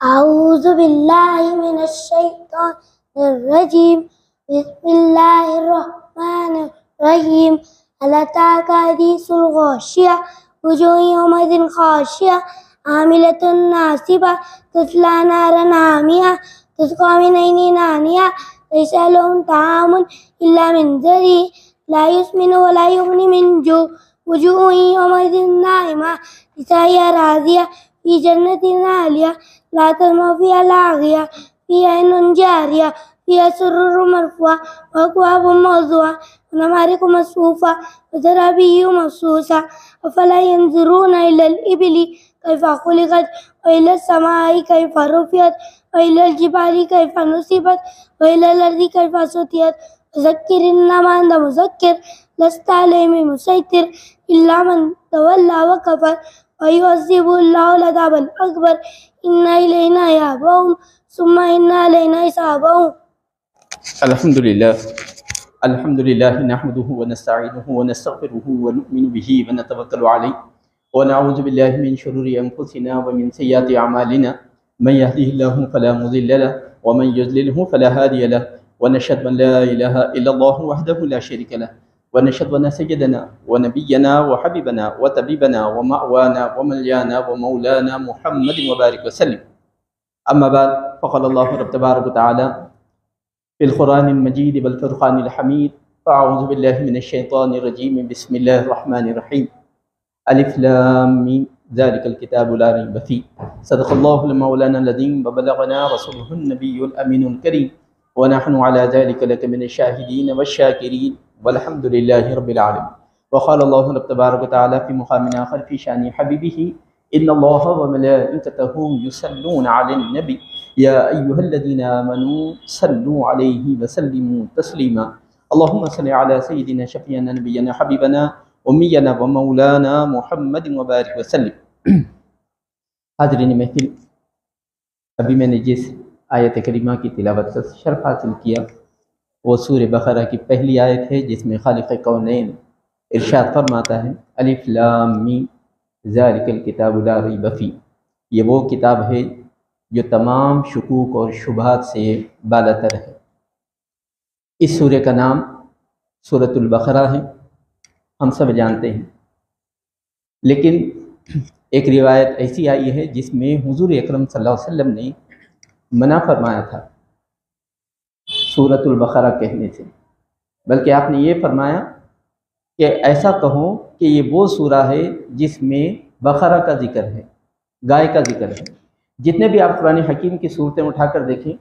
اعوذ باللہ من الشیطان الرجیم بسم اللہ الرحمن الرحیم هل أتاك حدیث الغاشیہ وجوہ یومئذ خاشعہ عاملة ناصبہ تصلی نارا حامیہ تسقى من عین آنیہ لیس لهم طعام إلا من ضریع لا يسمن ولا يغني من جوع وجوہ یومئذ ناعمہ لسعیہا راضیہ فی جنت عالیہ لا تسمع فيها لاغية فيها عين جارية فيها سرر مرفوعة وأكواب موضوعة ونمارق مصفوفة وزرابي مبثوثة أفلا ينظرون إلى الإبل كيف خلقت وإلى السماء كيف رفعت وإلى الجبال كيف نصبت وإلى الأرض كيف سطحت فذكر إنما أنت مذكر لست عليهم مسيطر إلا من تولى وكفر ويعذب الله العذاب الأكبر إن إلينا إيابهم ثم إن علينا حسابهم. الحمد لله نحمده ونستعينه ونستغفره ونؤمن به ونتوكل عليه ونعوذ بالله من شرور أنفسنا ومن سيئات أعمالنا من يهده الله فلا مضل له ومن يضلله فلا هادي له ونشهد أن لا إله إلا الله وحده لا شريك له ونشهد أن سيدنا ونبينا وحبيبنا وطبيبنا ومأوانا وملجانا ومولانا محمد وبارك وسلم. أما بعد فقال الله رب تبارك وتعالى في القرآن المجيد والفرقان الحميد فأعوذ بالله من الشيطان الرجيم بسم الله الرحمن الرحيم ألف لام ميم ذلك الكتاب لا ريب فيه صدق الله المولانا العظيم وبلغنا رسوله النبي الأمين الكريم ونحن على ذلك لك من الشاهدين والشاكرين والحمد لله رب العالمين. وقال الله رب تبارك وتعالى في مقام آخر في شأن حبيبه إن الله وملائكته يصلون على النبي يا أيها الذين آمنوا صلوا عليه وسلموا تسليما اللهم صل على سيدنا شفيعنا نبينا حبيبنا أمينا ومولانا محمد وبارك وسلم. حاضرین محفل، ابھی میں نے جس آیت کریمہ کی تلاوت کا شرف حاصل کیا وہ سورہ بقرہ کی پہلی آیت ہے، جس میں خالق کونین ارشاد فرماتا ہے الف لام میم ذالک الکتاب لا ریب فیہ. یہ وہ کتاب ہے جو تمام شکوک اور شبہات سے بالاتر ہے. اس سورہ کا نام سورۃ البقرہ ہے، ہم سب جانتے ہیں، لیکن ایک روایت ایسی آئی ہے جس میں حضور اکرم صلی اللہ علیہ وسلم نے منع فرمایا تھا سورۃ البقرہ کہنے سے، بلکہ آپ نے یہ فرمایا کہ ایسا کہو کہ یہ وہ سورہ ہے جس میں بقرہ کا ذکر ہے، گائے کا ذکر ہے. جتنے بھی آپ قرآن حکیم کی صورتیں اٹھا کر دیکھیں،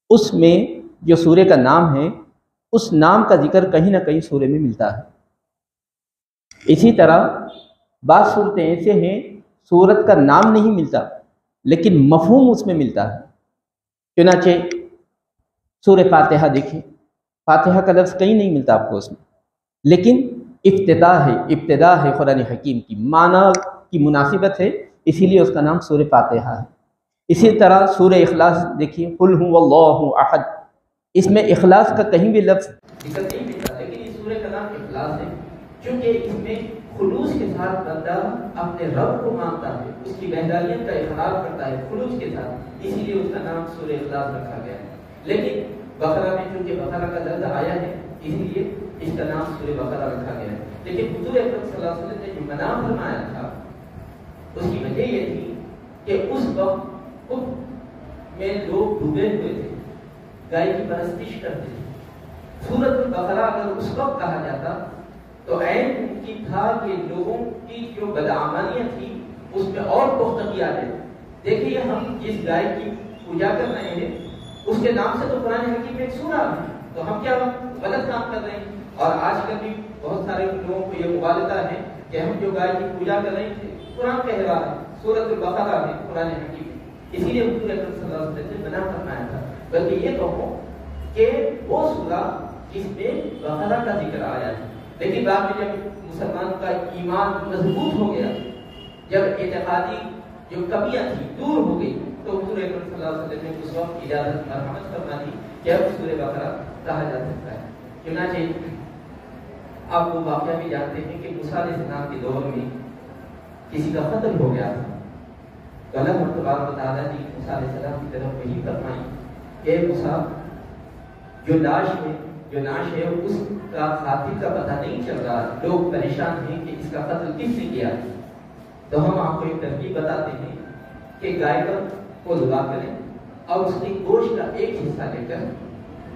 اس میں جو سورہ کا نام ہے اس نام کا ذکر کہیں نہ کہیں سورہ میں ملتا ہے. اسی طرح بعض صورتیں ایسے ہیں سورت کا نام نہیں ملتا لیکن مفہوم اس میں ملتا ہے. چنانچہ سورہ فاتحہ دیکھیں، فاتحہ کا لفظ کہیں نہیں ملتا آپ کو اس میں، لیکن ابتدا ہے قرآن حکیم کی، معنی کی مناسبت ہے، اسی لیے اس کا نام سورہ فاتحہ ہے. اسی طرح سورہ اخلاص دیکھیے قل هو اللہ احد، اس میں اخلاص کا کہیں بھی لفظ ذکر نہیں ملتا، لیکن اس سورہ کا نام اخلاص ہے کیونکہ اس میں خلوص کے ساتھ بندہ اپنے رب کو مانتا ہے، اس کی وحدانیت کا اقرار کرتا ہے خلوص کے ساتھ، اسی لیے اس کا نام سورہ اخلاص رکھا گیا ہے. لیکن بقرہ میں چونکہ بقرہ کا لفظ آیا ہے اسی لیے اس کا نام سورہ بقرہ رکھا گیا ہے. لیکن حضور اکرم صلی اللہ علیہ وسلم نے جو منع فرمایا تھا اس کی وجہ یہ تھی کہ اس وقت کفر میں لوگ ڈوبے ہوئے تھے، گائے کی پرستش کرتے تھے. سورۃ البقرہ اگر اس وقت کہا جاتا تو عین ممکن تھا کہ لوگوں کی جو بدعمالیاں تھی اس میں اور پختگی آ جائے. دیکھیے ہم جس گائے کی پوجا کر رہے ہیں اس کے نام سے تو قرآن حکیم میں ایک سورہ ہے، تو ہم کیا غلط کام کر رہے ہیں؟ اور آج کل بھی بہت سارے لوگوں کو یہ مغالطہ ہے کہ ہم جو گائے کی پوجا کر رہے ہیں قرآن کہہ رہا ہے، سورۃ البقرہ ہے قرآن حکیم. اسی لیے حضور اکرم صلی اللہ علیہ وسلم نے منع فرمایا تھا. بلکہ یہ کہو کہ وہ سورہ جس میں بقرہ کا ذکر آیا ہے. لیکن بعد میں جب مسلمان کا ایمان مضبوط ہو گیا، جب اعتقادی جو کمیاں تھیں دور ہو گئی، تو حضور اکرم صلی اللہ علیہ وسلم نے اس وقت اجازت مرحمت فرما دی کہ اب سورہ بقرہ کہا جا سکتا ہے. چنانچہ آپ وہ واقعہ بھی جانتے ہیں کہ موسیٰ علیہ السلام کے دور میں کسی کا قتل ہو گیا تھا، تو تو اللہ تبارک و تعالیٰ نے موسیٰ علیہ السلام کی طرف وہی فرمائی کہ موسیٰ جو نعش ہے اس کا قاتل کا پتہ نہیں چل رہا، لوگ پریشان ہیں کہ اس کا قتل کس نے کیا. تو ہم آپ کو ایک ترکیب بتاتے ہیں کہ گائے کو ذبح کریں اور اس کے گوشت کا ایک حصہ لے کر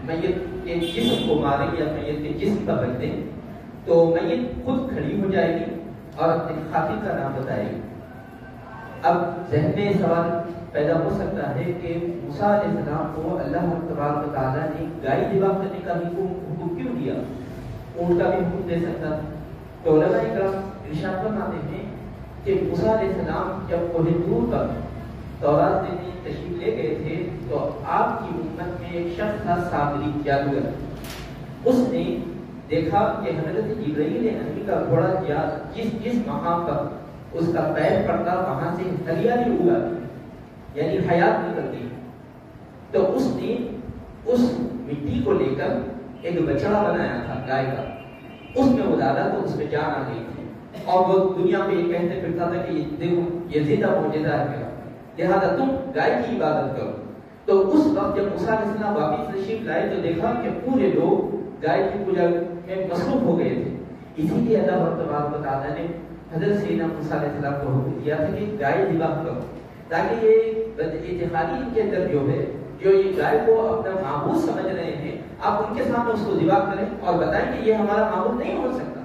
میت کے جسم کو ماریں یا میت کے جسم پر رکھ دیں تو میت خود کھڑی ہو جائے گی اور اپنے قاتل کا نام بتائے گی. اب ذہن میں سوال پیدا ہو سکتا ہے کہ موسیٰ علیہ السلام کو اللہ تبارک و تعالیٰ نے گائے ذبح کرنے کا بھی حکم کیوں دیا؟ اونٹ کا بھی حکم دے سکتا تھا. تو علماء کرام ارشاد فرماتے ہیں کہ موسیٰ علیہ السلام جب کوہ طور پر تورات دینے تشریف لے گئے تھے تو آپ کی امت میں ایک شخص تھا سامری جادوگر. اس نے دیکھا کہ حضرت جبرائیل امین کا گھوڑا جس مقام پر اس کا پیر پڑتا وہاں سے ہریالی اگا یعنی حیات نکلتی. تو اس نے اس مٹی کو لے کر ایک بچڑا بنایا تھا گائے کا، اس میں وہ ڈالا تو اس میں جان آ گئی تھی اور وہ دنیا میں یہ کہتے پھرتا تھا کہ دیکھو یہ زندہ معجزہ ہے میرا، لہٰذا تم گائے کی عبادت کرو. تو اس وقت جب موسیٰ علیہ السلام واپس تشریف لائے تو دیکھا کہ پورے لوگ گائے کی پوجا میں مصروف ہو گئے تھے. اسی لیے اللہ تبارک و تعالیٰ نے حضرت سیدنا موسیٰ علیہ السلام کو حکم دیا تھا کہ گائے ذبح کرو تاکہ یہ اعتقادی ان کے اندر جو ہے جو یہ گائے کو اپنا معبود سمجھ رہے ہیں آپ ان کے سامنے اس کو ذبح کریں اور بتائیں کہ یہ ہمارا معبود نہیں ہو سکتا.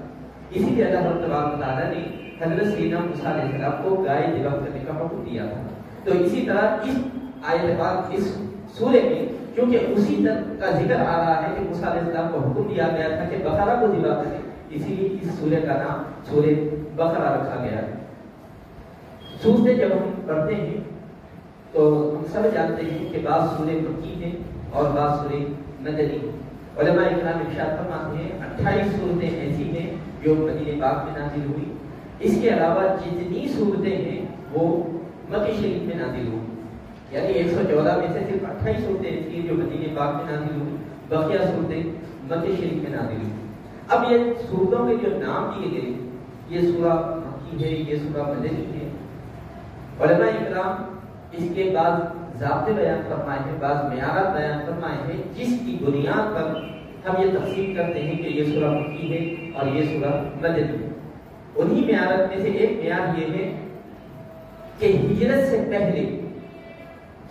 اسی لیے اللہ تبارک و تعالیٰ نے حضرت سیدنا موسیٰ علیہ السلام کو گائے ذبح کرنے کا حکم دیا تھا. تو اسی طرح اس آیت پاک اس سورے میں کیونکہ اسی کا ذکر آ رہا ہے کہ موسیٰ علیہ السلام کو حکم دیا گیا تھا کہ بقرہ کو ذبح کریں، اسی لیے اس سورے کا نام سورہ بقرہ رکھا گیا ہے. سورتیں جب ہم پڑھتے ہیں تو ہم سب جانتے ہیں کہ بعض سورے مکی ہیں اور بعض سورے مدنی. علماء اکرام ارشاد فرماتے ہیں 28 صورتیں ایسی ہیں جو مدینہ پاک میں نازل ہوئی. اس کے علاوہ جتنی صورتیں ہیں وہ مکہ شریف میں نازل ہوئی، یعنی 114 میں سے صرف 28 صورتیں ایسی ہیں جو مدینہ پاک میں نازل ہوئی، بقیہ صورتیں مکہ شریف میں نازل ہوئی. اب یہ صورتوں کے جو نام دیے گئے یہ سورہ مکی ہے، یہ سورہ مدنی ہے. علماء اکرام اس کے بعد ضابطے بیان فرمائے ہیں، بعض معیارات بیان فرمائے ہیں جس کی بنیاد پر ہم یہ تقسیم کرتے ہیں کہ یہ سورہ مکی ہے اور یہ سورہ مدنی ہے. انہی معیارات میں سے ایک معیار یہ ہے کہ ہجرت سے پہلے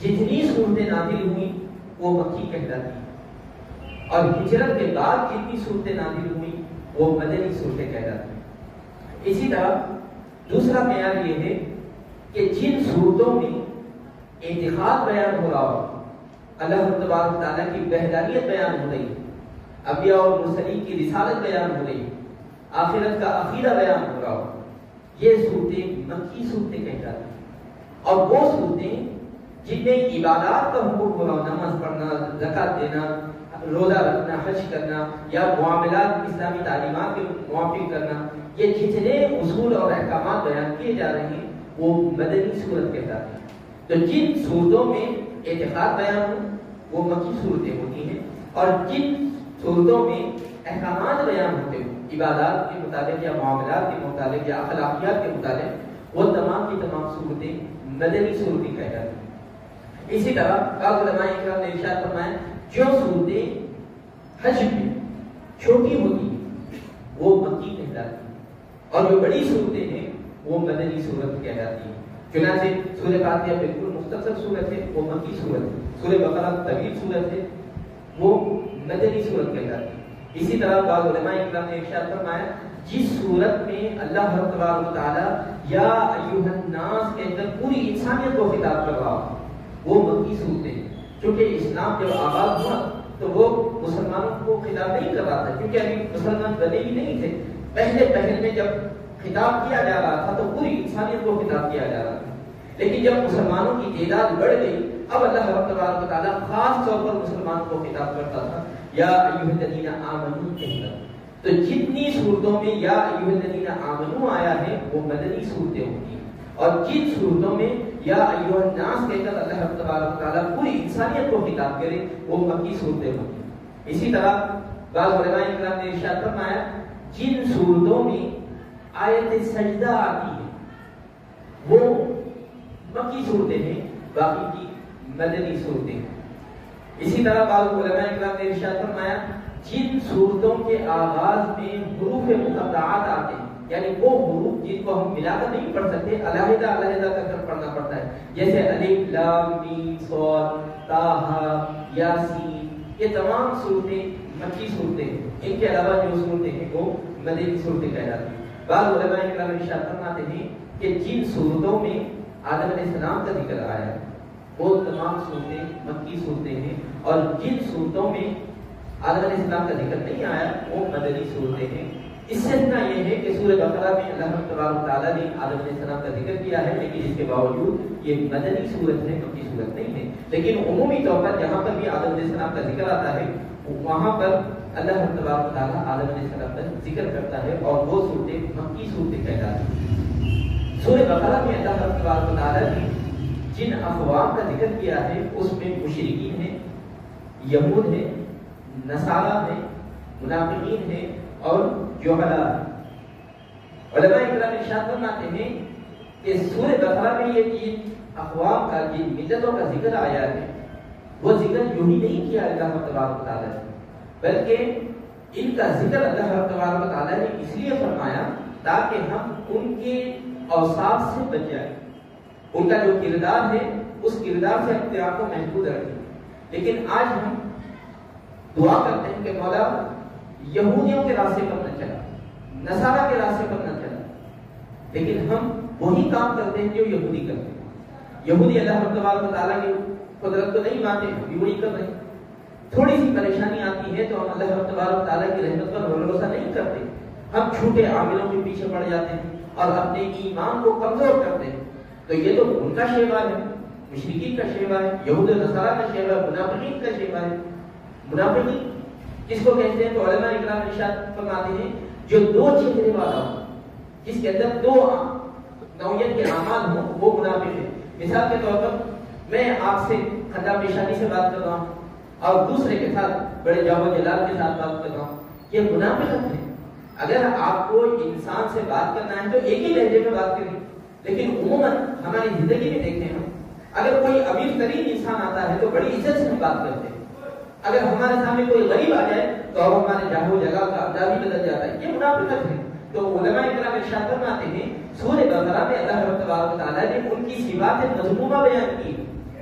جتنی صورتیں نازل ہوئی وہ مکی کہلاتی ہیں اور ہجرت کے بعد جتنی صورتیں نازل ہوئی وہ مدنی صورتیں کہلاتی ہیں. اسی طرح دوسرا معیار یہ ہے کہ جن صورتوں میں اعتقاد بیان ہو رہا ہو، اللہ تبارک تعالیٰ کی وحدانیت بیان ہو رہی ہے، انبیاء اور مرسلین کی رسالت بیان ہو رہی ہے، آخرت کا عقیدہ بیان ہو رہا ہو، یہ صورتیں مکی صورتیں کہلاتی ہیں. اور وہ صورتیں جن میں عبادات کا حکم ہو رہا ہو، نماز پڑھنا، زکوٰۃ دینا، روزہ رکھنا، حج کرنا یا معاملات اسلامی تعلیمات کے موافق کرنا، یہ جتنے اصول اور احکامات بیان کیے جا رہے ہیں وہ مدنی صورت کہلاتی ہیں. تو جن صورتوں میں اعتقاد بیان ہو وہ مکی صورتیں ہوتی ہیں اور جن صورتوں میں احکامات بیان ہوتے ہیں عبادات کے مطابق یا معاملات کے مطابق یا اخلاقیات کے مطابق وہ تمام کی تمام صورتیں مدنی صورتیں کہلاتی ہیں. اسی طرح بعض علماء کرام نے ارشاد فرمایا جو صورتیں حجم میں چھوٹی ہوتی ہیں وہ مکی کہلاتی ہیں اور جو بڑی صورتیں ہیں وہ مدنی صورت کہلاتی ہیں. چنانچہ سورہ فاتحہ بالکل مختصر صورت ہے وہ مکی صورت ہے، سورہ بقرہ طویل صورت ہے وہ مدنی صورت کہلاتی ہے. اسی طرح بعض علماء کرام نے ارشاد فرمایا جس صورت میں اللہ تبارک و تعالیٰ یا ایھا الناس کے اندر پوری انسانیت کو خطاب کر رہا ہو وہ مکی صورتیں. چونکہ اسلام جب آباد ہوا تو وہ مسلمانوں کو خطاب نہیں کر رہا تھا کیونکہ ابھی مسلمان بنے ہی نہیں تھے. پہلے میں جب خطاب کیا جا رہا تھا تو پوری انسانیت کو خطاب کیا جا رہا تھا. لیکن جب مسلمانوں کی تعداد بڑھ گئی اب اللہ تبارک و تعالیٰ خاص طور پر مسلمانوں کو خطاب کرتا تھا یا ایھا الذین آمنوا کہتا. تو جتنی صورتوں میں یا ایھا الذین آمنوا آیا ہے وہ مدنی صورتیں ہوتی ہیں اور جن صورتوں میں یا ایھا الناس کہہ کر اللہ تبارک و تعالیٰ پوری انسانیت کو خطاب کرے وہ مکی صورتیں ہوتی ہیں. اسی طرح بعض علماء کرام نے ارشاد فرمایا جن صورتوں میں آیت سجدہ آتی ہے وہ مکی صورتیں ہیں، باقی کی مدنی صورتیں ہیں۔ اسی طرح بعض علماء اکرام نے ارشاد فرمایا جن صورتوں کے آغاز میں حروف مقطعات آتے ہیں، یعنی وہ حروف جن کو ہم ملا کر نہیں پڑھ سکتے، علیحدہ علیحدہ کر پڑھنا پڑتا ہے، جیسے الف لام میم صاد طٰ یاسین، یہ تمام صورتیں مکی صورتیں ہیں۔ ان کے علاوہ جو صورتیں ہیں وہ مدنی صورتیں کہلاتی ہیں۔ بعض علماء اکرام ارشاد فرماتے ہیں کہ جن صورتوں میں آدم علیہ السلام کا ذکر آیا ہے وہ تمام صورتیں مکی صورتیں ہیں، اور جن صورتوں میں آدم علیہ السلام کا ذکر نہیں آیا وہ مدنی صورتیں ہیں۔ اس سے اتنا یہ ہے کہ سورہ بقرہ میں اللہ تبارک و تعالیٰ نے آدم علیہ السلام کا ذکر کیا ہے، لیکن اس کے باوجود یہ مدنی صورت ہے، مکی صورت نہیں ہے۔ لیکن عمومی طور پر جہاں پر بھی آدم علیہ السلام کا ذکر آتا ہے وہاں پر اللہ تبارک و تعالیٰ آدم علیہ السلام کا ذکر کرتا ہے، اور وہ صورتیں مکی صورتیں کہلاتی ہیں۔ سورہ بقرہ میں اللہ تبارک و تعالیٰ نے جن اقوام کا ذکر کیا ہے اس میں مشرکین ہیں، یہود ہیں، نصارہ ہیں، منافقین ہیں اور جہلا ہیں۔ علماء اکرام ارشاد فرماتے ہیں کہ سورہ بقرہ میں یہ جن اقوام کا، جن ملتوں کا ذکر آیا ہے وہ ذکر یوں ہی نہیں کیا اللہ تبارک و تعالیٰ نے، بلکہ ان کا ذکر اللہ تبارک و تعالیٰ نے اس لیے فرمایا تاکہ ہم ان کے اوصاف سے بچ جائیں، ان کا جو کردار ہے اس کردار سے اپنے آپ کو محفوظ رکھیں۔ لیکن آج ہم دعا کرتے ہیں کہ مولا یہودیوں کے راستے پر نہ چلا، نصارہ کے راستے پر نہ چلا، لیکن ہم وہی کام کرتے ہیں جو یہودی کرتے ہیں۔ یہودی اللہ تبارک و تعالیٰ کی قدرت کو نہیں مانتے، ہم وہی کر رہے ہیں۔ تھوڑی سی پریشانی آتی ہے تو ہم اللہ تبارک و تعالیٰ کی رحمت پر بھروسہ نہیں کرتے، ہم جھوٹے عاملوں کے پیچھے پڑ جاتے ہیں اور اپنے ایمان کو کمزور کرتے ہیں۔ تو یہ تو ان کا شیوا ہے، مشرکین کا شیوا ہے، یہود و نصارہ کا شیوا ہے، منافقین کا شیوا ہے۔ منافقین کس کو کہتے ہیں؟ تو علماء اکرام ارشاد فرماتے ہیں جو دو چہرے والا ہو، جس کے اندر دو نوعیت کے اعمال ہوں، وہ منافق ہے۔ مثال کے طور پر میں آپ سے خندہ پیشانی سے بات کر رہا ہوں اور دوسرے کے ساتھ بڑے جاو جلال کے ساتھ بات کر رہا ہوں، یہ منافقت ہے۔ اگر آپ کو انسان سے بات کرنا ہے تو ایک ہی لہجے میں بات کریں، لیکن عموماً ہماری زندگی میں دیکھیں ہم، اگر کوئی امیر ترین انسان آتا ہے تو بڑی عزت سے ہم بات کرتے ہیں، اگر ہمارے سامنے کوئی غریب آ جائے تو ہمارے جاہو جگہ کا انداز ہی بدل جاتا ہے، یہ منافقت ہے۔ تو علماء اکرام ارشاد فرماتے ہیں سورہ بقرہ میں اللہ تبارک و تعالیٰ نے ان کی صفات مذمومہ بیان کی،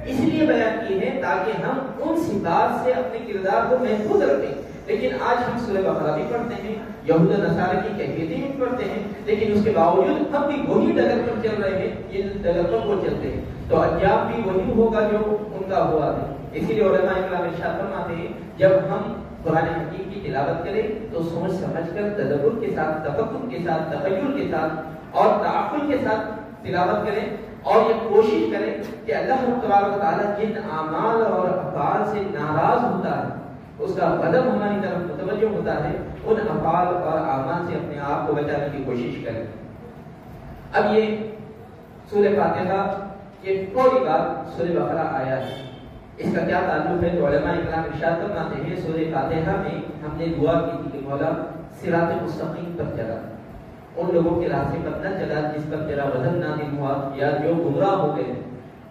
اس لیے بیان کی ہے تاکہ ہم ان صفات سے اپنے کردار کو محفوظ رکھیں۔ لیکن آج ہم سورہ بقرہ بھی پڑھتے ہیں، یہود و نصارہ کی کیفیتیں بھی پڑھتے ہیں، لیکن اس کے باوجود ہم بھی وہی ڈگر پر چل رہے ہیں، جن ڈگر پر وہ چلتے ہیں، تو انجام بھی وہی ہوگا جو ان کا ہوا ہے۔ اسی لیے علماء اکرام ارشاد فرماتے ہیں جب ہم قرآن حکیم کی تلاوت کریں تو سوچ سمجھ کر تدبر کے ساتھ، تفکر کے ساتھ، تخیل کے ساتھ اور تعقل کے ساتھ تلاوت کریں، اور یہ کوشش کریں کہ اللہ تبارک و تعالیٰ جن اعمال اور افعال سے ناراض ہوتا ہے، اس کا غضب ہماری طرف متوجہ ہوتا ہے، ان افعال اور اعمال سے اپنے آپ کو بچانے کی کوشش کریں۔ اب یہ سورہ فاتحہ یہ تھوڑی بات سورہ بقرہ آیا ہے، اس کا کیا تعلق ہے؟ تو علماء اکرام ارشاد فرماتے ہیں سورہ فاتحہ میں ہم نے دعا کی تھی کہ مولا صراط مستقیم پر چلا، ان لوگوں کے راستے پر نہ چلا جس پر تیرا وزن نازل ہوا یا جو گمراہ ہو گئے۔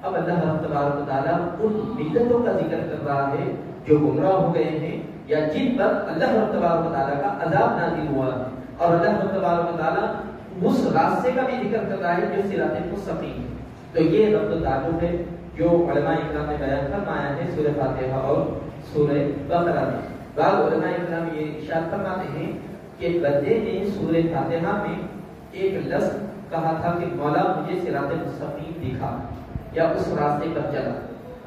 اب اللہ تبارک و تعالیٰ ان ملتوں کا ذکر کر رہا ہے جو گمراہ ہو گئے ہیں یا جن پر اللہ تبارک و تعالیٰ کا عذاب نازل ہوا ہے، اور اللہ تبارک و تعالیٰ اس راستے کا بھی ذکر کر رہا ہے جو صراط مستقیم ہے۔ تو یہ ربط و تعلق ہے جو علماء اکرام نے بیان فرمایا ہے سورہ فاتحہ اور سورہ بقرہ میں۔ بعض علماء اکرام یہ ارشاد فرماتے ہیں کہ بندے نے سورہ فاتحہ میں ایک لفظ کہا تھا کہ مولا مجھے صراط مستقیم دکھا، یا اس راستے پر چلا۔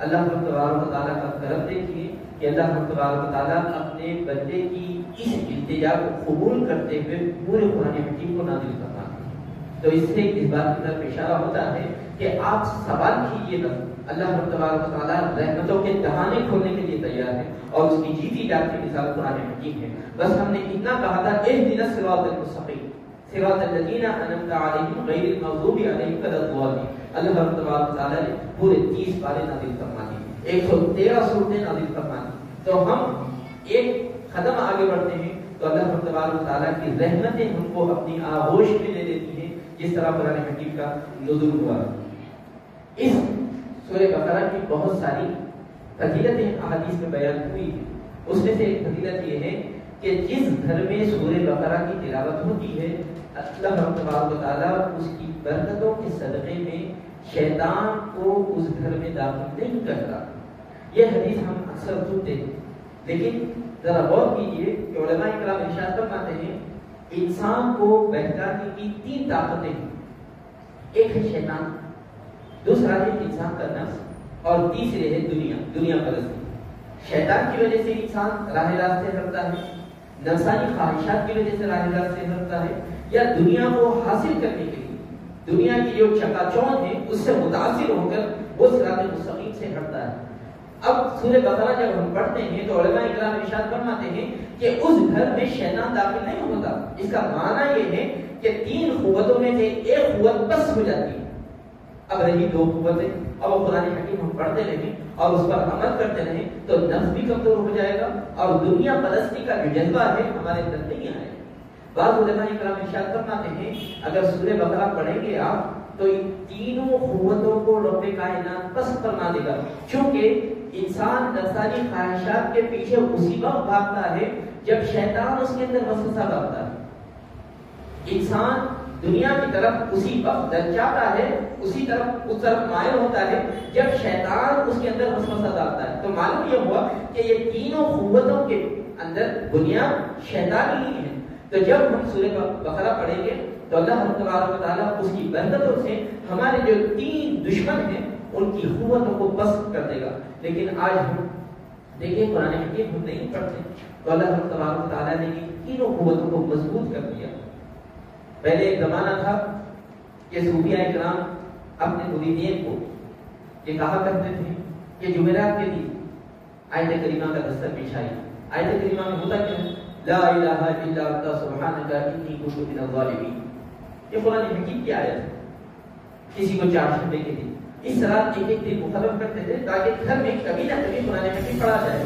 اللہ تبارک و تعالیٰ کا کرم دیکھیے کہ اللہ تبارک و تعالیٰ اپنے بندے کی اس التجا کو قبول کرتے ہوئے پورے قرآن حکیم کو نازل فرماتے ہیں۔ تو اس سے اس بات کی طرف اشارہ ہوتا ہے کہ آپ سوال کیجیے گا، اللہ تبارک و تعالیٰ رحمتوں کے دہانے کھولنے کے لیے تیار ہے، اور اس کی جیتی جاگتی مثال قرآن حکیم ہے۔ بس ہم نے اتنا کہا تھا اہدنا الصراط المستقیم صراط الذین انعمت علیہم غیر المغضوب علیہم ولا الضالین۔ اللہ تبارک و تعالیٰ نے پورے 30 پارے نازل فرما دی، 113 سورتیں نازل فرما دی۔ تو ہم ایک قدم آگے بڑھتے ہیں تو اللہ تبارک و تعالیٰ کی رحمتیں ہم کو اپنی آغوش میں لے لیتی ہیں، جس طرح قرآن حکیم کا نزول ہوا۔ اس سورہ بقرہ کی بہت ساری فضیلتیں احادیث میں بیان ہوئی ہیں. اس میں سے ایک فضیلت یہ ہے کہ جس گھر میں سورہ بقرہ کی تلاوت ہوتی ہے اللہ تبارک و تعالیٰ اس کی برکتوں کے صدقے میں شیطان کو اس گھر میں داخل نہیں کرتا. یہ حدیث ہم اکثر سنتے ہیں، لیکن ذرا غور کیجیے کہ علماء کرام ارشاد فرماتے ہیں انسان کو بہکانے کی 3 طاقتیں ہیں. ایک ہے شیطان، دوسرا ہے انسان کا نفس، اور تیسرے ہے دنیا پرستی. شیطان کی وجہ سے انسان راہ راست سے ہٹتا ہے، نفسانی خواہشات کی وجہ سے راہ راست سے ہٹتا ہے، یا دنیا کو حاصل کرنے کے لیے دنیا کی جو چکا چوند ہے اس سے متاثر ہو کر وہ صراط مستقیم سے ہٹتا ہے. اب سورہ بقرہ جب ہم پڑھتے ہیں تو علماء کرام ارشاد فرماتے ہیں کہ اس گھر میں شیطان داخل نہیں ہوتا. اس کا معنی یہ ہے کہ 3 قوتوں میں سے ایک قوت بس ہو جاتی ہے. اب رہی 2 قوتیں. اب وہ قرآن حکیم ہم پڑھتے رہیں اور اس پر عمل کرتے رہیں تو نفس بھی کمزور ہو جائے گا اور دنیا پرستی کا جو جذبہ ہے ہمارے اندر نہیں آئے گا. بعض علماء کرام ارشاد فرماتے ہیں اگر سورہ بقرہ پڑھیں گے آپ تو ان تینوں قوتوں کو رب کائنات پس فرما دے گا. چونکہ انسان نفسانی خواہشات کے پیچھے اسی وقت بھاگتا ہے جب شیطان اس کے اندر وسوسہ ڈالتا ہے. انسان دنیا کی طرف اسی وقت للچاتا ہے، اس طرف مائل ہوتا ہے جب شیطان اس کے اندر وسوسہ ڈالتا ہے. تو معلوم یہ ہوا کہ یہ تینوں قوتوں کے اندر بنیاد شیطان ہی ہے. تو جب ہم سورہ بقرہ پڑھیں گے تو اللہ تبارک و تعالیٰ اس کی برکتوں سے ہمارے جو 3 دشمن ہیں ان کی قوتوں کو پست کر دے گا. لیکن آج ہم دیکھیں قرآن حکیم ہم نہیں پڑھتے تو اللہ تبارک و تعالیٰ نے ان تینوں قوتوں کو مضبوط کر دیا. پہلے ایک زمانہ تھا کہ صوفیاء کرام اپنے مریدین کو یہ کہا کرتے تھے کہ جمعرات کے دن آیت کریمہ کا دستہ پیش آئی. آیت کریمہ میں ہوتا کیا ہے؟ لا الہ الا انت سبحانک انی کنت من الظالمین. یہ قرآن حکیم کی آیت ہے. کسی کو 4 شنبے کے دن اس طرح ایک دن مقرر کرتے تھے تاکہ گھر میں کبھی نہ کبھی قرآن حکیم پڑھا جائے.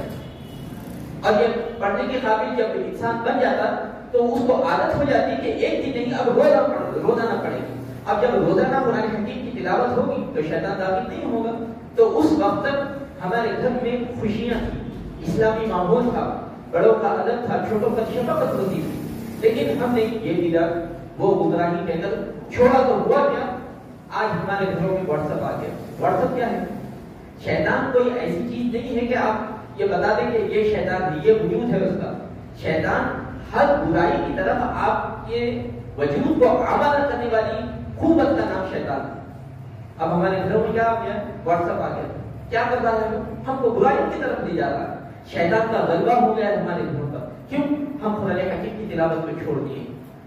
اور یہ پڑھنے کے قابل جب انسان بن جاتا تو اس کو عادت ہو جاتی کہ ایک دن نہیں اب روزانہ پڑھے گی. اب جب روزانہ قرآن حکیم کی تلاوت ہوگی تو شیطان داخل نہیں ہوگا. تو اس وقت تک ہمارے گھر میں خوشیاں تھیں، اسلامی ماحول تھا، بڑوں کا ادب تھا، چھوٹوں کا شفقت ہوتی تھی. لیکن ہم نے یہ بدعت وہ گمراہی کہہ کر چھوڑا تو ہوا کیا؟ آج ہمارے گھروں میں واٹس ایپ آ گیا. واٹس ایپ کیا ہے؟ شیطان کوئی ایسی چیز نہیں ہے کہ آپ یہ بتا دیں کہ یہ شیطان ہے، یہ وجود ہے اس کا. شیطان ہر برائی کی طرف آپ کے وجود کو آمادہ کرنے والی قوت کا نام شیطان ہے. اب ہمارے گھروں میں کیا آ گیا؟ واٹس ایپ آ گیا. کیا کرتا ہے؟ ہم کو برائیوں کی طرف لے جا رہا ہے. شیطان کا غلبہ ہو گیا ہے ہمارے گھروں پر. کیوں؟ ہم قرآن حکیم کی تلاوت کو چھوڑ دیے،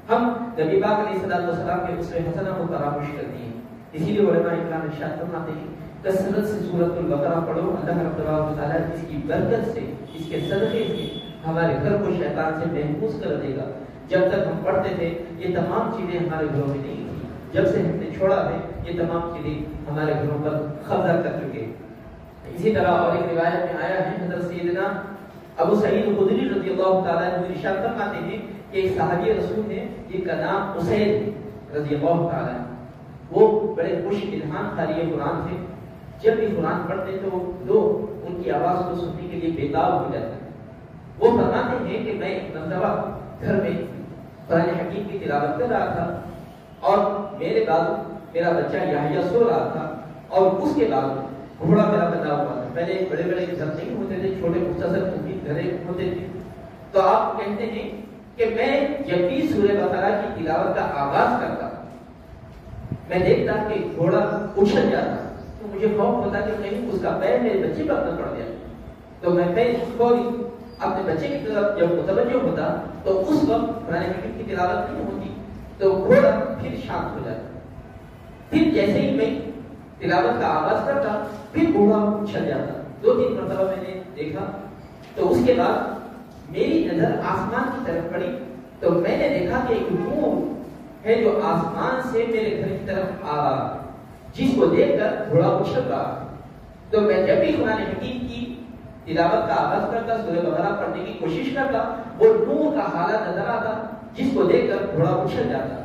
ہم نبی پاک علیہ السلام کے اسوہ حسنہ کو فراموش کر دیے. اسی لیے علماء کرام ارشاد فرماتے ہیں کثرت سے سورۃ البقرہ پڑھو، اللہ تبارک و تعالیٰ اس کی برکت سے، اس کے صدقے سے ہمارے گھر کو شیطان سے محفوظ کر دے گا. جب تک ہم پڑھتے تھے یہ تمام چیزیں ہمارے گھروں میں نہیں تھیں. جب سے ہم نے چھوڑا ہے یہ تمام چیزیں ہمارے گھروں پر قبضہ کر چکے. اسی طرح اور ایک روایت میں آیا ہے حضرت سیدنا ابو سعید خدری رضی اللہ تعالیٰ عنہ ارشاد فرماتے ہیں کہ ایک صحابی رسول ہے جن کا نام اسید رضی اللہ تعالیٰ عنہ. وہ بڑے خوش الہام قاری قرآن تھے. جب بھی قرآن پڑھتے تو لوگ ان کی آواز کو سننے کے لیے بیتاب ہو جاتے ہیں. وہ فرماتے ہیں کہ میں ایک مرتبہ گھر میں قرآن حکیم کی تلاوت کر رہا تھا اور میرے بازو میرا بچہ یحییٰ سو رہا تھا اور اس کے بعد گھوڑا میرا بنا ہوا تھا. پہلے بڑے بڑے گھر نہیں ہوتے تھے، چھوٹے مختصر گھر ہوتے تھے. تو آپ کہتے ہیں کہ میں جب بھی سورہ بقرہ کی تلاوت کا آغاز کرتا میں دیکھتا کہ گھوڑا اچھل جاتا تو مجھے خوف ہوتا کہ کہیں اس کا پیر میرے بچے پر نہ پڑ جائے. تو میں پیر فوری اپنے بچے کی طرف جب متوجہ ہوتا تو اس وقت قرآن حکیم کی تلاوت نہیں ہوتی تو گھوڑا پھر شانت ہو جاتا. پھر جیسے ہی میں تلاوت کا آغاز کرتا پھر گھوڑا اچھل جاتا. 2-3 مرتبہ میں نے دیکھا. تو اس کے بعد میری نظر آسمان کی طرف پڑی تو میں نے دیکھا کہ ایک نور ہے جو آسمان سے میرے گھر کی طرف آ رہا، جس کو دیکھ کر گھوڑا اچھل رہا. تو میں جب بھی قرآن حکیم کی تلاوت کا آغاز کرتا، سورہ بقرہ پڑھنے کی کوشش کرتا، وہ نور کا حالہ نظر آتا جس کو دیکھ کر گھوڑا اچھل جاتا.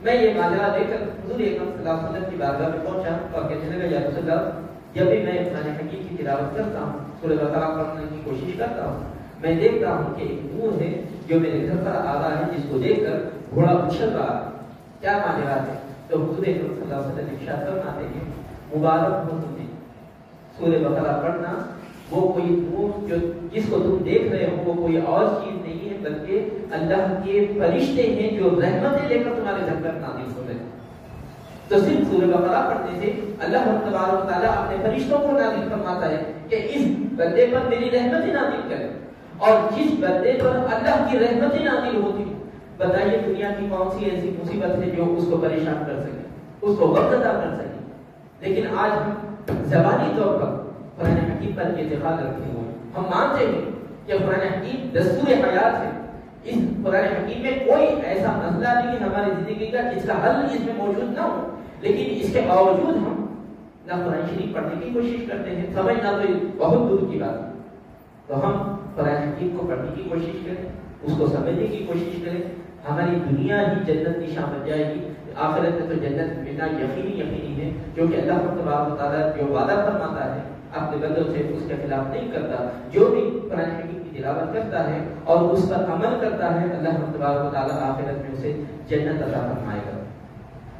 میں یہ ماجرا دیکھ کر حضور اکرم صلی اللہ علیہ وسلم کی بارگاہ میں پہنچا اور کہنے لگا یا رسول اللہ جب بھی میں قرآن حکیم کی تلاوت کرتا ہوں سورہ بقرہ پڑھنے کی کوشش کرتا ہوں میں دیکھتا ہوں کہ ایک نور ہے جو میرے گھر پر آ رہا ہے جس کو دیکھ کر گھوڑا اچھل رہا ہے، کیا ماجرا ہے؟ تو حضور اکرم صلی اللہ علیہ وسلم ارشاد فرماتے ہیں مبارک ہو تمہیں سورہ بقرہ پڑھنا، وہ کوئی نور جو جس کو تم دیکھ رہے ہو وہ کوئی اور چیز نہیں ہے بلکہ اللہ کے فرشتے ہیں جو رحمتیں لے کر تمہارے گھر پر نازل ہو رہے ہیں۔ تو صرف سورہ بقرہ پڑھنے سے اللہ تبارک و تعالیٰ اپنے فرشتوں کو نازل فرماتا ہے کہ اس بندے پر میری رحمتیں نازل کرے، اور جس بندے پر اللہ کی رحمتیں نازل ہوتی ہیں بتائیے دنیا کی کون سی ایسی مصیبت ہے جو اس کو پریشان کر سکے، اس کو غمزدہ کر سکے۔ لیکن آج ہم زبانی طور پر قرآن حکیم پر اعتقاد رکھتے ہوئے ہم مانتے ہیں کہ قرآن حکیم دستور حیات ہے، اس قرآن حکیم میں کوئی ایسا مسئلہ نہیں ہماری زندگی کا جس کا حل اس میں موجود نہ ہو، لیکن اس کے باوجود ہم نہ قرآن شریف پڑھنے کی کوشش کرتے ہیں، سمجھنا تو بہت دور کی بات ہے۔ تو ہم قرآن حکیم کو پڑھنے کی کوشش کریں، اس کو سمجھنے کی کوشش کریں، ہماری دنیا ہی جنت نشان بن جائے گی، آخرت میں تو جنت ملنا یقینی ہے، کیونکہ اللہ تبارک و تعالیٰ جو وعدہ فرماتا ہے اپنے بندوں سے اس کے خلاف نہیں کرتا۔ جو بھی قرآن حکیم کی تلاوت کرتا ہے اور اس پر عمل کرتا ہے اللہ تبارک و تعالیٰ آخرت میں اسے جنت عطا فرمائے گا۔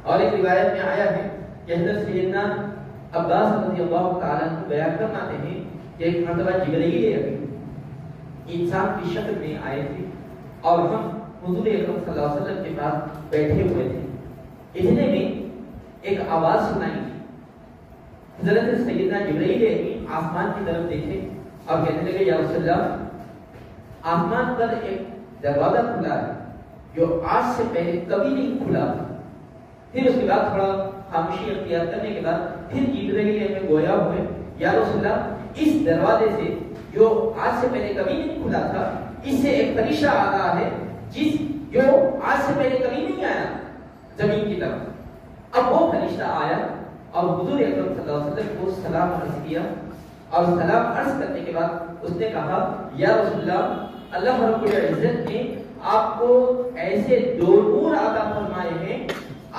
اور ایک روایت میں آیا ہے کہ حضرت سیدنا عباس رضی اللہ تعالیٰ عنہ بیان فرماتے ہیں کہ ایک مرتبہ جبرائیل امین انسان کی شکل میں آئے تھے اور ہم حضور اکرم صلی اللہ علیہ وسلم کے پاس بیٹھے ہوئے تھے، اتنے میں ایک آواز سنائی تھی۔ حضرت سیدنا جبرائیل امین آسمان کی طرف دیکھے اور کہنے لگے یا رسول اللہ آسمان پر ایک دروازہ کھلا ہے جو آج سے پہلے کبھی نہیں کھلا تھا۔ پھر اس کے بعد تھوڑا خاموشی اختیار کرنے کے بعد پھر جبرائیل امین گویا ہوئے یا رسول اللہ اس دروازے سے جو آج سے پہلے کبھی نہیں کھلا تھا اس سے ایک فرشتہ آ رہا ہے جو آج سے پہلے کبھی نہیں آیا زمین کی طرف۔ اب وہ فرشتہ آیا اور حضور اکرم صلی اللہ علیہ وسلم کو سلام عرض کیا، اور سلام عرض کرنے کے بعد اس نے کہا یا رسول اللہ اللہ رب العزت نے آپ کو ایسے دو نور عطا فرمائے ہیں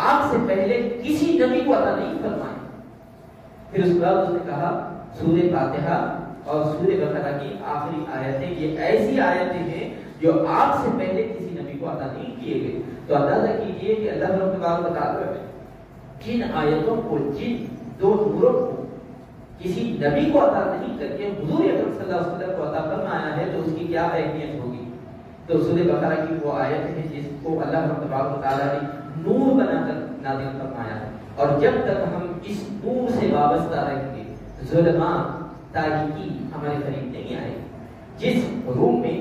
آپ سے پہلے کسی نبی کو عطا نہیں فرمائے۔ پھر اس کے بعد اس نے کہا سورہ فاتحہ اور سورہ بقرہ کی آخری آیتیں یہ ایسی آیتیں ہیں جو آپ سے پہلے کسی نبی کو عطا نہیں کیے گئے۔ تو اندازہ کیجئے کہ اللہ رب العزت بتا رہے ہیں جن آیتوں کو جن دو نوروں کو کسی نبی کو عطا نہیں کر کے حضور اکرم صلی اللہ علیہ وسلم کو عطا فرمایا ہے تو اس کی کیا اہمیت ہوگی۔ تو سورہ بقرہ کی وہ آیت ہے جس کو اللہ تبارک و تعالیٰ نے نور بنا کر نازل فرمایا ہے، اور جب تک ہم اس نور سے وابستہ رہیں گے ظلمات تاریکی ہمارے قریب نہیں آئے گی۔ جس روم میں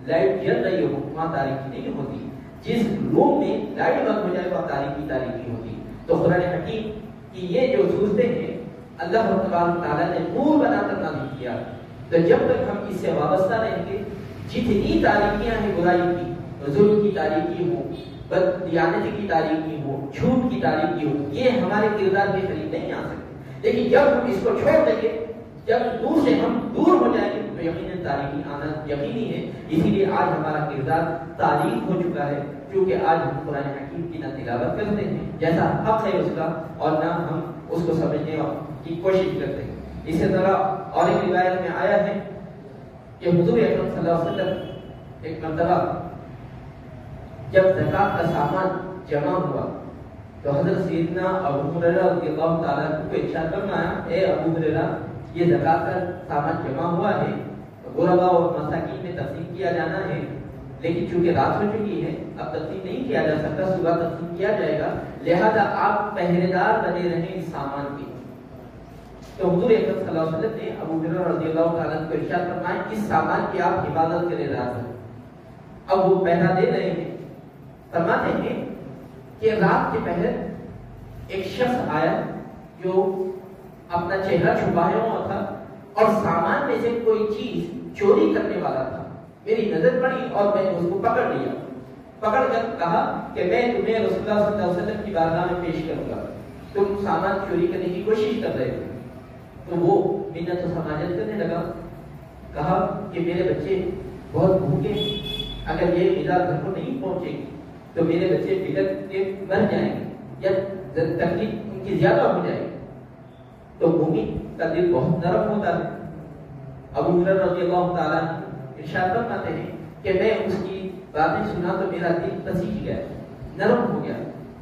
لائٹ جل رہی ہو وہاں تاریکی نہیں ہوتی، جس روم میں لائٹ بند ہو جائے وہاں تاریکی ہوتی۔ تو قرآن حکیم کی یہ جو صورتیں ہیں اللہ تبارک و تعالیٰ نے نور بنا کر نازل کیا، تو جب تک ہم اس سے وابستہ رہیں گے جتنی تاریکیاں ہیں برائی کی، ظلم کی تاریکی ہو، بددیانتی کی تاریکی ہو، جھوٹ کی تاریکی ہو، یہ ہمارے کردار کے قریب نہیں آ سکتے۔ لیکن جب ہم اس کو چھوڑ دیں گے، جب نور سے ہم دور ہو جائیں گے تو یقیناً تاریکی آنا یقینی ہے۔ اسی لیے آج ہمارا کردار تاریک ہو چکا ہے، کیونکہ آج ہم قرآن حکیم کی نہ تلاوت کرتے ہیں جیسا حق ہے اس کا، اور نہ ہم اس کو سمجھنے کی کوشش کرتے ہیں۔ اسی طرح اور ایک روایت میں آیا ہے کہ حضور اکرم صلی اللہ علیہ وسلم ایک مرتبہ جب زکات کا سامان جمع ہوا تو حضرت سیدنا ابو ہریرہ رضی اللہ تعالیٰ عنہ کو ارشاد فرمایا اے ابو ہریرہ یہ زکات کا سامان جمع ہوا ہے، غرباء اور مساکین میں تقسیم کیا جانا ہے، لیکن چونکہ رات ہو چکی ہے اب تقسیم نہیں کیا جا سکتا، صبح تقسیم کیا جائے گا، لہذا آپ پہرے دار بنے رہیں اس سامان کے۔ تو حضور اکرم صلی اللہ علیہ وسلم نے ابو ہریرہ رضی اللہ تعالیٰ عنہ کو ارشاد فرمایا اس سامان کی آپ حفاظت کرے رات میں۔ اب وہ پہرا دے رہے ہیں، فرماتے ہیں کہ رات کے پہر ایک شخص آیا جو اپنا چہرہ چھپایا ہوا تھا اور سامان میں سے کوئی چیز چوری کرنے والا تھا۔ میری نظر پڑی اور میں نے اس کو پکڑ لیا، پکڑ کر کہا کہ میں تمہیں رسول اللہ صلی اللہ علیہ وسلم کی بارگاہ میں پیش کروں گا، تم سامان چوری کرنے کی کوشش کر رہے تھے۔ تو وہ منت و سماجت کرنے لگا، کہا کہ میرے بچے بہت بھوکے ہیں، اگر یہ غذا گھر کو نہیں پہنچے گی تو میرے بچے بگڑ کے مر جائیں گے یا تکلیف ان کی زیادہ ہو جائے گی. تو مومن کا دل بہت نرم ہوتا ہے. ابو ہریرہ رضی اللہ تعالیٰ ارشاد فرماتے ہیں کہ میں اس کی باتیں سنا تو میرا دل پسیج گیا, نرم ہو گیا.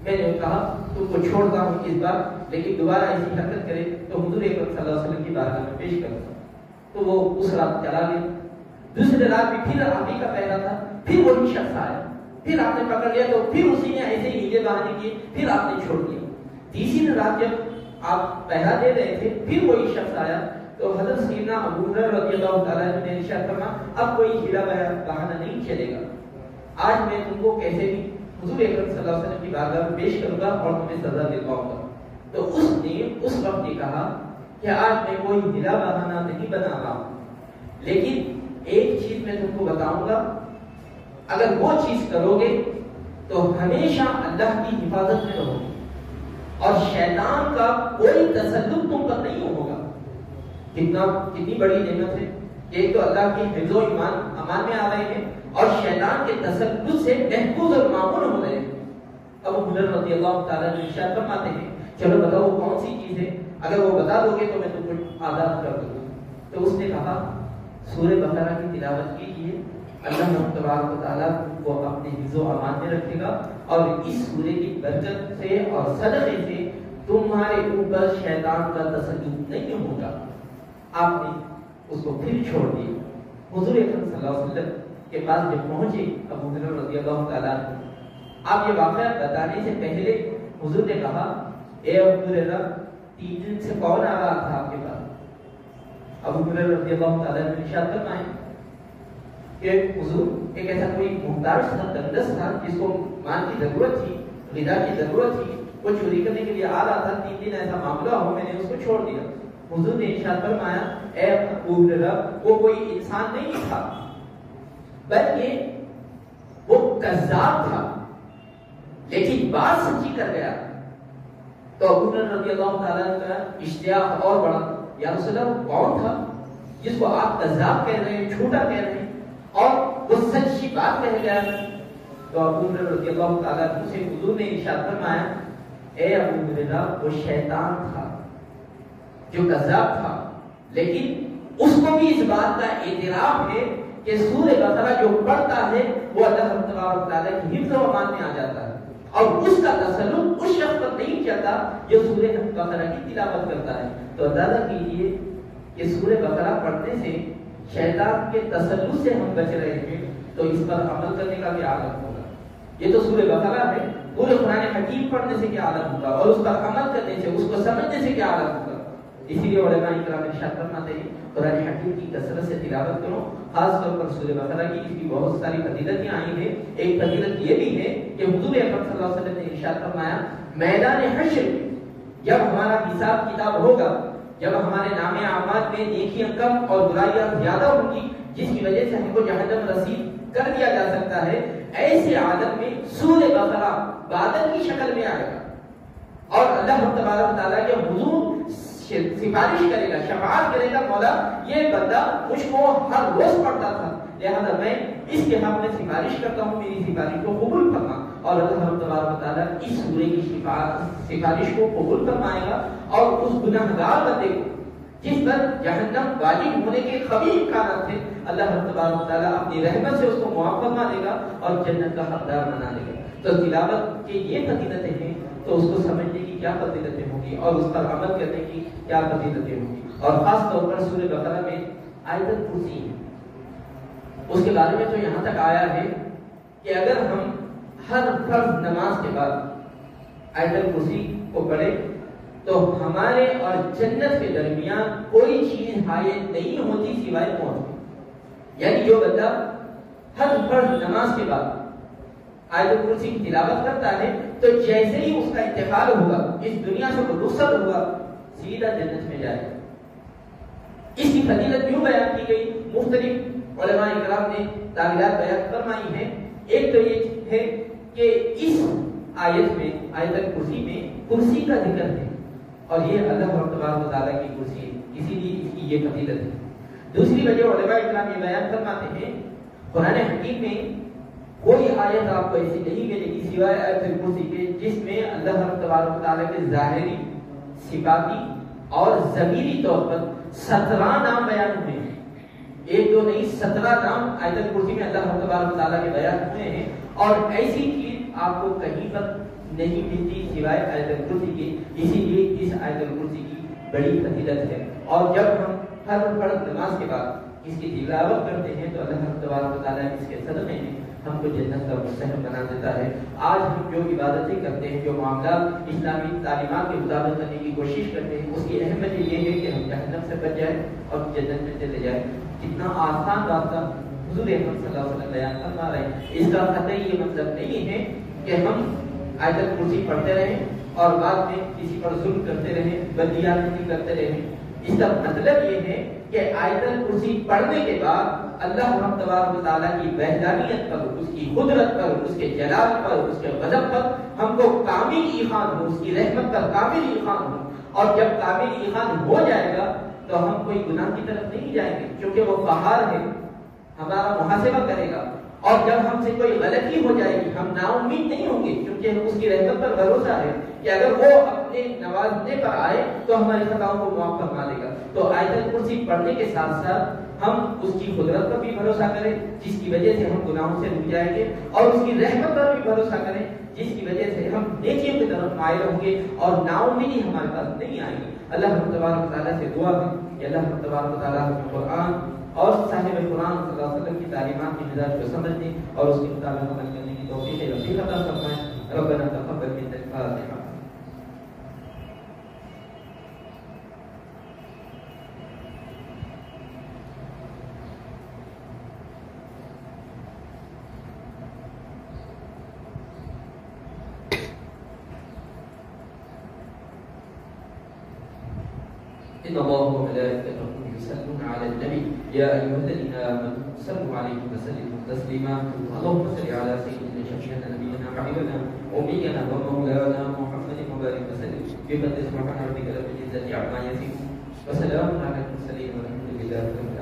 میں نے کہا تم کو چھوڑتا ہوں اس بار, لیکن دوبارہ ایسی حرکت کرے تو حضور اکرم صلی اللہ علیہ وسلم کی بارگاہ میں پیش کروں. تو وہ اس رات چلا گیا. دوسرے رات بھی پھر آپ ہی کا پہلا تھا, پھر وہی شخص آیا, پھر آپ نے پکڑ لیا تو پھر اسی نے ایسے ہی ہیلے بہانے کیے, پھر آپ نے چھوڑ دیا. تیسری رات جب آپ پہلا دے رہے تھے پھر وہی شخص آیا تو حضرت سیدنا ابو ہریرہ رضی اللہ تعالیٰ عنہ نے ارشاد فرمایا اب کوئی ہیلا بہانہ نہیں چلے گا, آج میں تم کو کیسے بھی حضور اکرم صلی اللہ علیہ وسلم کی بارگاہ میں پیش کروں گا اور تمہیں سزا دلواؤں گا. تو اس نے اس وقت یہ کہا کہ آج میں کوئی ہیلا بہانہ نہیں بنا رہا ہوں, لیکن ایک چیز میں تم کو بتاؤں گا, اگر وہ چیز کرو گے تو ہمیشہ اللہ کی حفاظت میں رہو گے اور شیطان کا کوئی تسلط تم پر نہیں ہوگا. کتنی بڑی نعمت ہے کہ ایک تو اللہ کی حفظ و امان میں آ رہے ہیں اور شیطان کے تسلط سے محفوظ اور معمول ہو رہے ہیں. ابو ہریرہ رضی اللہ تعالیٰ عنہ ارشاد فرماتے ہیں چلو بتاؤ وہ کون سی چیز ہے, اگر وہ بتا دو گے تو میں تم کو آزاد کر دوں گا. تو اس نے کہا سورہ بقرہ کی تلاوت کیجیے, اللہ تبارک و تعالیٰ کو اپنے حفظ و امان میں رکھے گا اور اس سورے کی برکت سے اور صدقے سے تمہارے اوپر شیطان کا تسلط نہیں ہوگا. آپ نے اس کو پھر چھوڑ دیا. حضور اکرم صلی اللہ علیہ وسلم کے پاس جب پہنچے ابو ہریرہ رضی اللہ تعالیٰ عنہ, آپ یہ واقعہ بتانے سے پہلے حضور نے کہا اے ابو ہریرہ 3 دن سے کون آ رہا تھا آپ کے پاس؟ ابو ہریرہ رضی اللہ تعالیٰ عنہ ارشاد فرمائے کہ حضور ایک ایسا کوئی محتاج تھا, تندرست تھا, جس کو مال کی ضرورت تھی, غذا کی ضرورت تھی, وہ چوری کرنے کے لیے آ رہا تھا. 3 دن ایسا معاملہ ہو, میں نے اس کو چھوڑ دیا. حضور نے ارشاد فرمایا اے ابو ہریرہ وہ کوئی انسان نہیں تھا بلکہ وہ کذاب تھا, لیکن بات سچی کر گیا. تو ابو ہریرہ رضی اللہ تعالیٰ عنہ کا اشتیاق اور بڑا, یا رسول اللہ وہ کون تھا جس کو آپ کذاب کہہ رہے ہیں, جھوٹا کہہ رہے ہیں, اور وہ سچی بات کہہ گیا. تو ابو ہریرہ رضی اللہ تعالیٰ عنہ سے حضور نے ارشاد فرمایا اے ابو ہریرہ وہ شیطان تھا جو کذاب تھا, لیکن اس کو بھی اس بات کا اعتراف ہے کہ سورہ بقرہ جو پڑھتا ہے وہ اللہ تبارک و تعالیٰ کی حفظ و امان میں آ جاتا ہے اور اس کا تسلط اس شخص پر نہیں چلتا جو سورہ بقرہ کی تلاوت کرتا ہے. تو اندازہ کیجیے کہ سورہ بقرہ پڑھنے سے شیطان کے تسلط سے ہم بچ رہے ہیں, تو اس پر عمل کرنے کا کیا عالم ہوگا. یہ تو سورہ بقرہ ہے, پورے قرآن حکیم پڑھنے سے کیا عالم ہوگا اور اس پر عمل کرنے سے, اس کو سمجھنے سے کیا عالم ہوگا. اسی لیے علماء کرام ارشاد فرماتے ہیں قرآن حکیم کی کثرت سے تلاوت کرو, خاص طور پر سورہ بقرہ کی. اس کی بہت ساری فضیلتیں آئی ہیں. ایک فضیلت یہ بھی ہے کہ حضور اکرم صلی اللہ علیہ وسلم نے ارشاد فرمایا میدان حشر جب ہمارا حساب کتاب ہوگا, جب ہمارے نام اعمال میں نیکیاں کم اور برائیاں زیادہ ہوں گی جس کی وجہ سے ہم کو جہنم رسید کر دیا جا سکتا ہے, ایسے عالم میں سورہ بقرہ بادل کی شکل میں آئے گا اور اللہ تبارک و تعالیٰ کے حضور سفارش کرے گا, شفاعت کرے گا, مولا یہ بندہ مجھ کو ہر روز پڑھتا تھا, لہذا میں اس کے حق میں سفارش کرتا ہوں, میری سفارش کو قبول کرنا. اور اللہ تبارک و تعالیٰ اس سورے کی سفارش کو قبول فرمائے گا اور اس گناہگار بندے کو جس پر جہنم واجب ہونے کے قوی امکانات تھے, اللہ تبارک و تعالیٰ اپنی رحمت سے اس کو معاف فرما دے گا اور جنت کا حقدار بنا دے گا. تو تلاوت کی یہ فضیلتیں ہیں, تو اس کو سمجھنے کی کیا فضیلتیں ہوں گی اور اس پر عمل کرنے کی کیا فضیلتیں ہوں گی. اور خاص طور پر سورہ بقرہ میں آیت الکرسی ہے, اس کے بارے میں تو یہاں تک آیا ہے کہ اگر ہم ہر فرض نماز کے بعد آیت الکرسی کو پڑھیں تو ہمارے اور جنت کے درمیان کوئی چیز حائل نہیں ہوتی سوائے موت. یعنی جو بندہ ہر فرض نماز کے بعد آیت الکرسی کی تلاوت کرتا ہے تو جیسے ہی اس کا انتقال ہوگا, اس دنیا سے وہ رخصت ہوگا, سیدھا جنت میں جائے گا. اس کی فضیلت کیوں بیان کی گئی؟ مختلف علماء کرام نے تعبیرات بیان فرمائی ہیں. ایک تو یہ ہے کہ اس آیت میں, آیت الکرسی میں کرسی کا ذکر ہے اور یہ اللہ تبارک و تعالیٰ کی کرسی ہے, اسی لیے اس کی یہ فضیلت ہے. دوسری وجہ علماء کرام یہ بیان فرماتے ہیں قرآن حکیم میں کوئی آیت آپ کو ایسی نہیں ملے گی سوائے آیت الکرسی کے جس میں اللہ تبارک و تعالیٰ کے ظاہری، صفاتی اور ضمیری طور پر 17 نام بیان ہوئے ہیں. ایک دو نہیں، 17 نام آیت الکرسی میں اللہ تبارک و تعالیٰ کے بیان ہوئے ہیں. اور ایسی چیز آپ کو کہیں پر نہیں ملتی سوائے آیت الکرسی کے. اسی لیے اس آیت الکرسی کی بڑی فضیلت ہے. اور جب ہم ہر فرض نماز کے بعد اس کی تلاوت کرتے ہیں تو اللہ تبارک و تعالیٰ اس کے صدقے میں ہم کو جنت کا مستحق بنا دیتا ہے. آج ہم جو عبادتیں کرتے ہیں، جو معاملات اسلامی تعلیمات کے مطابق کرنے کی کوشش کرتے ہیں، اس کی اہمیت یہ ہے کہ ہم جہنم سے بچ جائیں اور جنت میں چلے جائیں. کتنا آسان راستہ حضور اکرم صلی اللہ علیہ وسلم بیان فرما رہے ہیں. اس کا قطعی یہ مطلب نہیں ہے کہ ہم آیت الکرسی پڑھتے رہیں اور بعد میں کسی پر ظلم کرتے رہیں، بدیانتی کرتے رہیں. اس کا مطلب یہ ہے کہ آیت الکرسی پڑھنے کے بعد اللہ تبارک و تعالیٰ کی وحدانیت پر، اس کی قدرت پر، اس کے جلال پر، اس کے غضب پر ہم کو کامل ایقان ہو، اس کی رحمت پر کامل ایقان ہو. اور جب کامل ایقان ہو جائے گا تو ہم کوئی گناہ کی طرف نہیں جائیں گے، کیونکہ وہ قہار ہے، ہمارا محاسبہ کرے گا. اور جب ہم سے کوئی غلطی ہو جائے گی ہم نا امید نہیں ہوں گے، کیونکہ اس کی رحمت پر بھروسہ ہے کہ اگر وہ اپنے نوازنے پر آئے تو ہماری خطاؤں کو معاف فرما دے گا. تو آیت الکرسی پڑھنے کے ساتھ ساتھ ہم اس کی قدرت پر بھی بھروسہ کریں جس کی وجہ سے ہم گناہوں سے رک جائیں گے، اور اس کی رحمت پر بھی بھروسہ کریں جس کی وجہ سے ہم نیکیوں کی طرف مائل ہوں گے اور نا امیدی ہمارے پاس نہیں آئے گی. اللہ تبارک و تعالیٰ سے دعا ہے کہ اللہ تبارک و تعالیٰ قرآن اور صاحب قرآن صلی اللہ علیہ وسلم کی تعلیمات کی مزاج کو سمجھنے اور اس کے مطابق عمل کرنے کی توفیق نصیب عطا فرمائے. ربنا تقبل منا الفاتحہ. إن الله وملائكته يصلون على النبي يا أيها الذين آمنوا صلوا عليه وسلموا تسليما. اللهم صل على سيدنا شفيعنا نبينا وحبيبنا وأمينا ومولانا محمد وبارك وسلم بقدر سبحان ربك رب العزة عما يصفون وسلام على المرسلين والحمد لله رب العالمين.